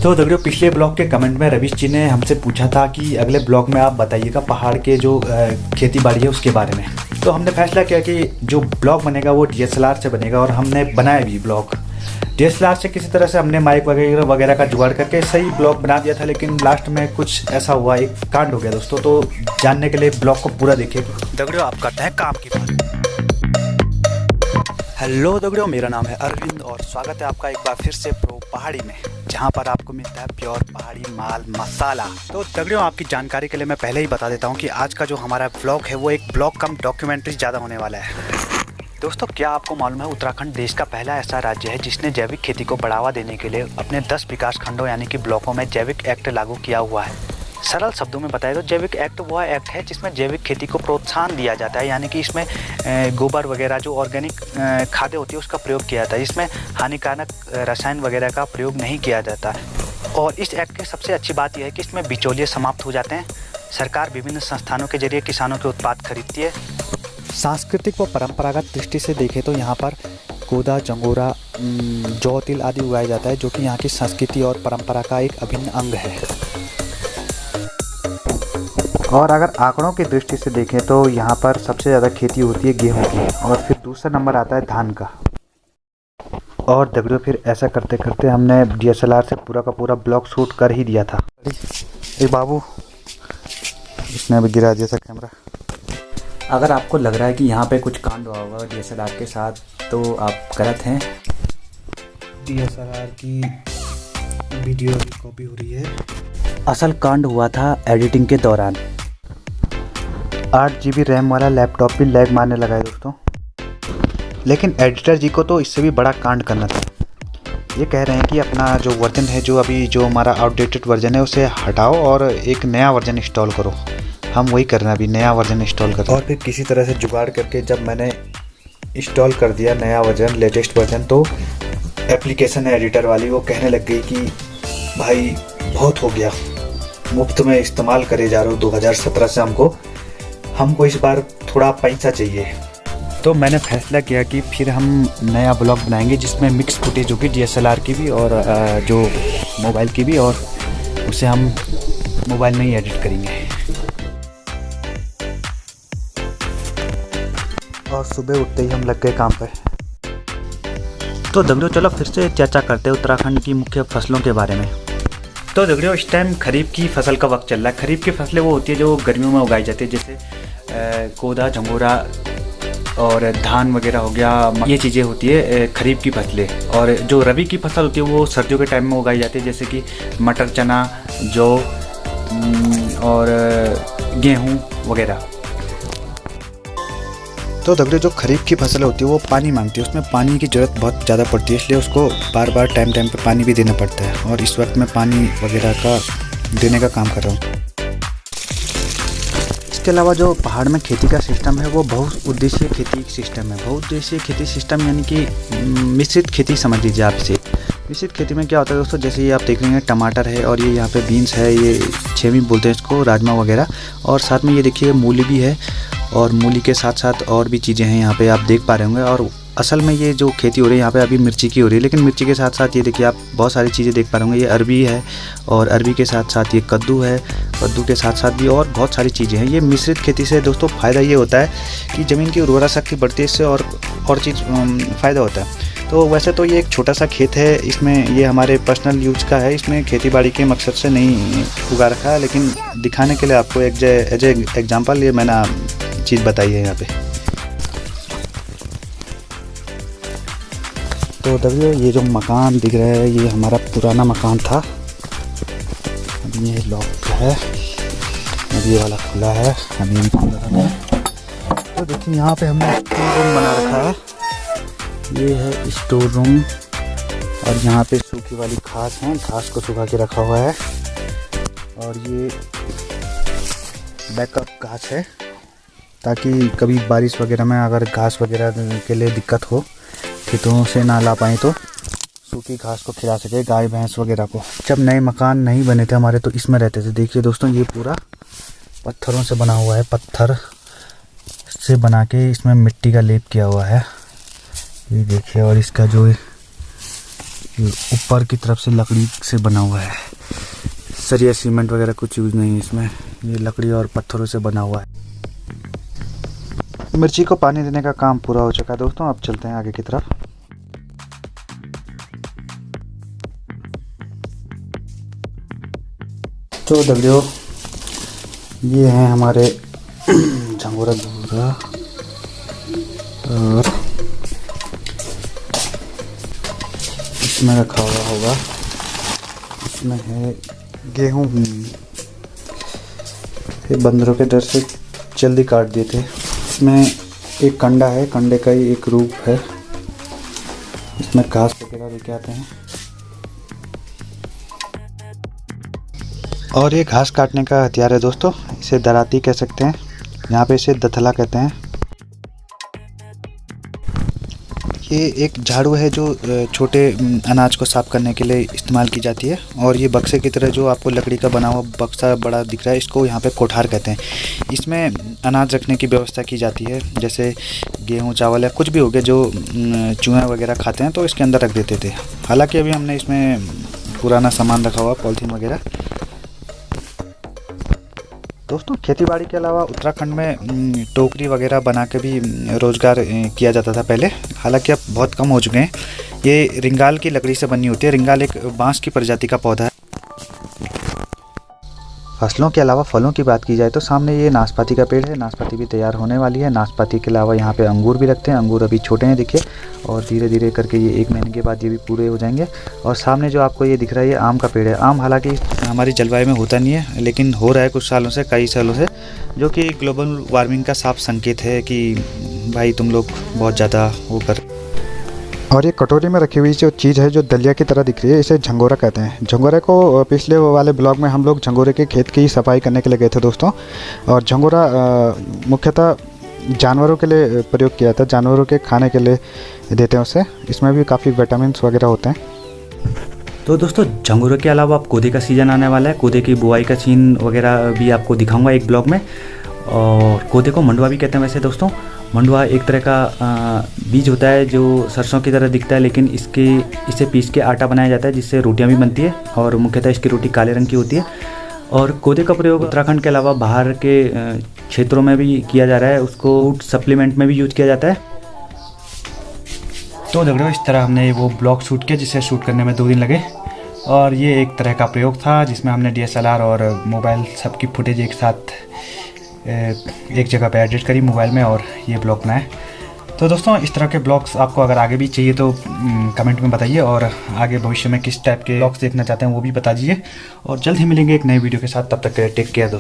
तो दगड़ियों, पिछले ब्लॉग के कमेंट में रवीश जी ने हमसे पूछा था कि अगले ब्लॉग में आप बताइएगा पहाड़ के जो खेती बाड़ी है उसके बारे में। तो हमने फैसला किया कि जो ब्लॉग बनेगा वो DSLR से बनेगा, और हमने बनाया भी ब्लॉग DSLR से। किसी तरह से हमने माइक वगैरह का जुगाड़ करके सही ब्लॉग बना दिया था, लेकिन लास्ट में कुछ ऐसा हुआ, एक कांड हो गया दोस्तों। तो जानने के लिए ब्लॉग को पूरा देखिए। दगड़ियों, आप करते हैं काम की बात। हेलो दगड़ियों, मेरा नाम है अरविंद और स्वागत है आपका एक बार फिर से प्रो पहाड़ी में, जहां पर आपको मिलता है प्योर पहाड़ी माल मसाला। तो दगड़ियों, आपकी जानकारी के लिए मैं पहले ही बता देता हूं कि आज का जो हमारा ब्लॉग है वो एक ब्लॉग कम डॉक्यूमेंट्री ज़्यादा होने वाला है। दोस्तों, क्या आपको मालूम है उत्तराखंड देश का पहला ऐसा राज्य है जिसने जैविक खेती को बढ़ावा देने के लिए अपने 10 विकास खंडों यानी कि ब्लॉकों में जैविक एक्ट लागू किया हुआ है। सरल शब्दों में बताएं तो जैविक एक्ट वह एक्ट है जिसमें जैविक खेती को प्रोत्साहन दिया जाता है, यानी कि इसमें गोबर वगैरह जो ऑर्गेनिक खाद्य होती है उसका प्रयोग किया जाता है। इसमें हानिकारक रसायन वगैरह का प्रयोग नहीं किया जाता। और इस एक्ट की सबसे अच्छी बात यह है कि इसमें बिचौलिए समाप्त हो जाते हैं। सरकार विभिन्न संस्थानों के जरिए किसानों के उत्पाद खरीदती है। सांस्कृतिक व परंपरागत दृष्टि से देखें तो यहाँ पर कोदा, जंगोरा, जौ, तिल आदि उगाया जाता है, जो कि यहाँ की संस्कृति और परंपरा का एक अभिन्न अंग है। और अगर आंकड़ों की दृष्टि से देखें तो यहाँ पर सबसे ज़्यादा खेती होती है गेहूं की, और फिर दूसरा नंबर आता है धान का। और दगड़ियों, फिर ऐसा करते करते हमने DSLR से पूरा का पूरा ब्लॉग शूट कर ही दिया था। ए बाबू, इसने अभी गिरा दिया था कैमरा। अगर आपको लग रहा है कि यहाँ पे कुछ कांड हुआ होगा DSLR के साथ, तो आप गलत हैं। DSLR की वीडियो की कॉपी हो रही है। असल कांड हुआ था एडिटिंग के दौरान। 8 GB रैम वाला लैपटॉप भी लैग मारने लगा है दोस्तों। लेकिन एडिटर जी को तो इससे भी बड़ा कांड करना था। ये कह रहे हैं कि अपना जो वर्जन है, जो हमारा आउटडेटेड वर्जन है, उसे हटाओ और एक नया वर्जन इंस्टॉल करो। हम वही कर रहे हैं, अभी नया वर्जन इंस्टॉल कर रहे हैं। और फिर किसी तरह से जुगाड़ करके जब मैंने इंस्टॉल कर दिया नया वर्जन, लेटेस्ट वर्जन, तो एप्लीकेशन है एडिटर वाली, वो कहने लग गई कि भाई बहुत हो गया, मुफ्त में इस्तेमाल करे जा रहे हो 2017 से, हमको इस बार थोड़ा पैसा चाहिए। तो मैंने फैसला किया कि फिर हम नया ब्लॉग बनाएंगे जिसमें मिक्स फुटेज होगी DSLR की भी और जो मोबाइल की भी, और उसे हम मोबाइल में ही एडिट करेंगे। और सुबह उठते ही हम लग गए काम पर। तो दगड़ियों, चलो फिर से चर्चा करते हैं उत्तराखंड की मुख्य फसलों के बारे में। तो दगड़ियों, इस टाइम खरीफ की फसल का वक्त चल रहा है। खरीफ की फसलें वो होती है जो गर्मियों में उगाई जाती है, जैसे कोदा, झंगोरा और धान वगैरह हो गया। ये चीज़ें होती है खरीफ की फसलें। और जो रबी की फसल होती है वो सर्दियों के टाइम में उगाई जाती है, जैसे कि मटर, चना, जौ और गेहूँ वगैरह। तो दगड़ियों, जो खरीफ की फसल होती है वो पानी मांगती है, उसमें पानी की ज़रूरत बहुत ज़्यादा पड़ती है, इसलिए उसको बार बार टाइम पे पानी भी देना पड़ता है। और इस वक्त मैं पानी वगैरह का देने का काम कर रहा हूँ। इसके अलावा जो पहाड़ में खेती का सिस्टम है वो बहुउद्देशीय खेती सिस्टम है। बहुउद्देशीय खेती सिस्टम यानी कि मिश्रित खेती समझ लीजिए आप इसे। मिश्रित खेती में क्या होता है दोस्तों, जैसे ये आप देख रहे हैं टमाटर है, और ये यहाँ पे बीन्स है, ये छेमी बोलते हैं इसको, राजमा वगैरह, और साथ में ये देखिए मूली भी है, और मूली के साथ साथ और भी चीज़ें हैं यहाँ पे आप देख पा रहे होंगे। और असल में ये जो खेती हो रही है यहाँ पे अभी मिर्ची की हो रही है, लेकिन मिर्ची के साथ साथ ये देखिए आप बहुत सारी चीज़ें देख पा रहे होंगे। ये अरबी है, और अरबी के साथ साथ ये कद्दू है, कद्दू के साथ साथ भी और बहुत सारी चीज़ें हैं। ये मिश्रित खेती से दोस्तों फ़ायदा ये होता है कि ज़मीन की उर्वरा शक्ति बढ़ती है, इससे और चीज़ फ़ायदा होता है। तो वैसे तो ये एक छोटा सा खेत है, इसमें ये हमारे पर्सनल यूज का है, इसमें खेती बाड़ी के मकसद से नहीं उगा रखा है, लेकिन दिखाने के लिए आपको एज ए एग्जाम्पल ये मैंने चीज़ बताई है यहाँ पे। तो दगड़ियों, ये जो मकान दिख रहा है ये हमारा पुराना मकान था। अब ये लॉक है, अब ये वाला खुला है, अभी खुला है। तो देखिए यहाँ पे हमने स्टोर रूम बना रखा है। ये है स्टोर रूम, और यहाँ पे सूखी वाली घास है, घास को सुखा के रखा हुआ है। और ये बैकअप घास है, ताकि कभी बारिश वगैरह में अगर घास वगैरह के लिए दिक्कत हो, खेतों से ना ला पाए, तो सूखी घास को खिला सके गाय भैंस वगैरह को। जब नए मकान नहीं बने थे हमारे तो इसमें रहते थे। देखिए दोस्तों, ये पूरा पत्थरों से बना हुआ है, पत्थर से बना के इसमें मिट्टी का लेप किया हुआ है, ये देखिए। और इसका जो ऊपर की तरफ से लकड़ी से बना हुआ है, सरिया सीमेंट वगैरह कुछ यूज़ नहीं है इसमें, ये लकड़ी और पत्थरों से बना हुआ है। मिर्ची को पानी देने का काम पूरा हो चुका है दोस्तों, अब चलते हैं आगे की तरफ। तो दगड़ियों, ये हैं हमारे झंगोरा और इसमें रखा हुआ होगा, इसमें है गेहूँ। ये बंदरों के डर से जल्दी काट दिए थे। इसमें एक कंडा है, कंडे का ही एक रूप है, इसमें घास वगैरह लेके आते हैं। और ये घास काटने का हथियार है दोस्तों, इसे दराती कह सकते हैं, यहाँ पे इसे दथला कहते हैं। ये एक झाड़ू है जो छोटे अनाज को साफ करने के लिए इस्तेमाल की जाती है। और ये बक्से की तरह जो आपको लकड़ी का बना हुआ बक्सा बड़ा दिख रहा है, इसको यहाँ पे कोठार कहते हैं। इसमें अनाज रखने की व्यवस्था की जाती है, जैसे गेहूँ चावल या कुछ भी हो गया जो चूहे वगैरह खाते हैं, तो इसके अंदर रख देते थे। हालांकि अभी हमने इसमें पुराना सामान रखा हुआ, पॉलीथीन वगैरह। दोस्तों, खेतीबाड़ी के अलावा उत्तराखंड में टोकरी वगैरह बना के भी रोज़गार किया जाता था पहले, हालांकि अब बहुत कम हो चुके हैं। ये रिंगाल की लकड़ी से बनी होती है। रिंगाल एक बांस की प्रजाति का पौधा है। फसलों के अलावा फलों की बात की जाए तो सामने ये नाशपाती का पेड़ है, नाशपाती भी तैयार होने वाली है। नाशपाती के अलावा यहाँ पे अंगूर भी रखते हैं, अंगूर अभी छोटे हैं देखिए, और धीरे धीरे करके ये 1 महीने के बाद ये भी पूरे हो जाएंगे। और सामने जो आपको ये दिख रहा है, ये आम का पेड़ है। आम हालांकि हमारी जलवायु में होता नहीं है, लेकिन हो रहा है कुछ सालों से, कई सालों से, जो कि ग्लोबल वार्मिंग का साफ संकेत है कि भाई तुम लोग बहुत ज़्यादा वो कर। और ये कटोरी में रखी हुई जो चीज़ है, जो दलिया की तरह दिख रही है, इसे झंगोरा कहते हैं। झंगोरे को पिछले वाले ब्लॉग में हम लोग झंगोरे के खेत की सफाई करने के लिए गए थे दोस्तों। और झंगोरा मुख्यतः जानवरों के लिए प्रयोग किया था, जानवरों के खाने के लिए देते हैं उसे। इसमें भी काफ़ी विटामिन वगैरह होते हैं। तो दोस्तों, झंगोरे के अलावा अब कोदे का सीज़न आने वाला है। कोदे की बुआई का सीन वगैरह भी आपको दिखाऊँगा एक ब्लॉग में। और कोदे को मंडुआ भी कहते हैं वैसे दोस्तों। मंडुआ एक तरह का बीज होता है जो सरसों की तरह दिखता है, लेकिन इसे पीस के आटा बनाया जाता है, जिससे रोटियां भी बनती है। और मुख्यतः इसकी रोटी काले रंग की होती है। और कोदे का प्रयोग उत्तराखंड के अलावा बाहर के क्षेत्रों में भी किया जा रहा है। उसको फूड सप्लीमेंट में भी यूज किया जाता है। तो दगड़ियों, इस तरह हमने वो ब्लॉग शूट किया, जिसे शूट करने में 2 दिन लगे। और ये एक तरह का प्रयोग था जिसमें हमने DSLR और मोबाइल सबकी फुटेज एक साथ एक जगह पे एडिट करी मोबाइल में, और ये ब्लॉग बनाए। तो दोस्तों, इस तरह के ब्लॉग्स आपको अगर आगे भी चाहिए तो कमेंट में बताइए, और आगे भविष्य में किस टाइप के ब्लॉग्स देखना चाहते हैं वो भी बता दीजिए। और जल्द ही मिलेंगे एक नए वीडियो के साथ, तब तक टेक केयर दोस्तों।